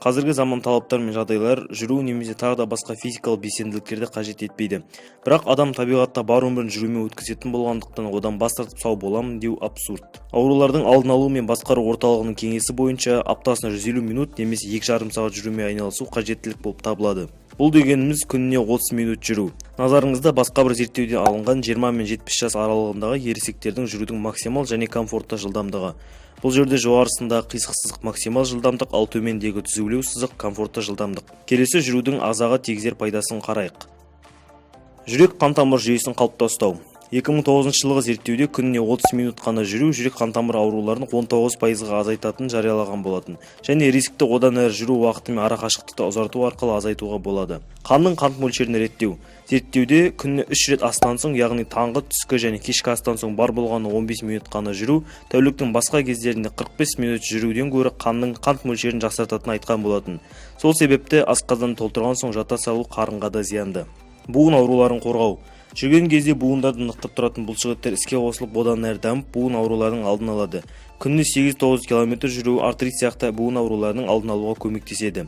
Қазіргі заман талаптары мен жағдайлар жүру немесе тағы да басқа физикалық белсенділіктерді қажет етпейді. Бірақ адам табиғатта бар өмірін жүрумен өткізетін болғандықтан одан бас тартып сау боламын деу абсурд. Аурулардың алдын алу мен басқару орталығының кеңесі бойынша аптасына 150 минут немесе 2,5 сағат жүрумен айналысу қажеттілік болып табылады. Бұл дегеніміз күніне 30 минут жүру. Назарыңызда басқа бір зерттеуден алынған 20 мен 70 жас аралығындағы ересектердің жүрудің максимал және комфортты жылдамдығы. Бұл жерде жоғарысындағы қисық сызық максимал жылдамдық, ал төмендегі түзулеу сызық комфортты жылдамдық. Келесі жүрудің ағзаға тигізер пайдасын қарайық. Жүрек қан тамыр жүйесін қалыпта ұстау. 2009 жылғы зерттеуде күніне 30 минут қана жүру жүрек қан тамыр ауруларын 19%-ға азайтатынын жариялаған болатын. Және рискті одан әрі жүру уақыты мен ара қашықтықты ұзарту арқылы азайтуға болады. Қанның қант мөлшерін реттеу. Зерттеуде күніне 3 рет астан соң, яғни таңғы, түскі және кешкі астан соң бар болғаны 15 минут қана жүру, тәуліктің басқа кездерінде 45 минут жүруден гөрі қанның қант мөлшерін жақсартатынын айтқан болатын. Сол себепті асқазанды толтырған соң жата салу қарынға да зиянды. Буын ауруларын қорғау. Жүрген кезде буындарды нықтап тұратын бұлшықеттер іске қосылып, одан әрі дамып, буын ауруларының алдын алады. Күніне 8-9 км жүру артрит сияқты буын ауруларының алдын алуға көмектеседі.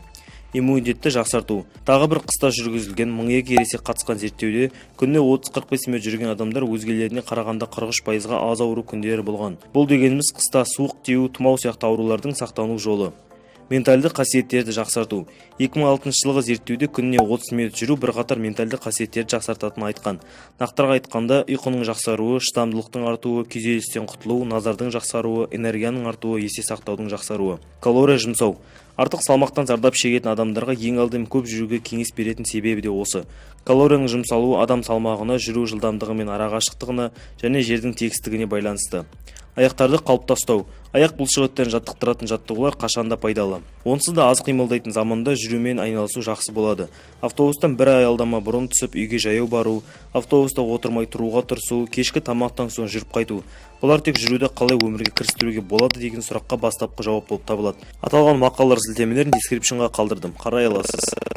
Иммунитетті жақсарту. Тағы бір қыста жүргізілген 1200 ересек қатысқан зерттеуде күніне 30-45 минут жүрген адамдар өзгелеріне қарағанда 43%-ға аз ауру күндері болған. Бұл дегеніміз қыста суық тию, тұмау сияқты аурулардың сақтану жолы. Менталды қасиеттерді жақсарту. 2006 жылғы зерттеуде күніне 30 минут жүру бірқатар менталды қасиеттерді жақсартатынын айтқан. Нақтырақ айтқанда, ұйқының жақсаруы, шыдамдылықтың артуы, күйзелістен құтылу, назардың жақсаруы, энергияның артуы, есте сақтаудың жақсаруы. Калория жұмсау. Артық салмақтан зардап шегетін адамдарға ең алдымен көп жүруге кеңес беретін себебі де осы. Калорияның жұмсалуы адам салмағына, жүру жылдамдығы мен арақашықтығына және жердің тегістігіне байланысты. Аяқтарды қалыпта ұстау. Аяқ бұлшықеттерін жаттықтыратын жаттығулар қашанда пайдалы. Онсыз да аз қимылдайтын заманда жүрумен айналысу жақсы болады. Автобустан бір аялдама бұрын түсіп үйге жаяу бару, автобуста отырмай тұруға тырысу, кешкі тамақтан соң жүріп қайту. Бұлар тек жүруді қалай өмірге кірістіруге болады деген сұраққа бастапқы жауап болып табылады. Аталған мақалалар сілтемелерін дескрипшнға қалдырдым. Қарай аласыз.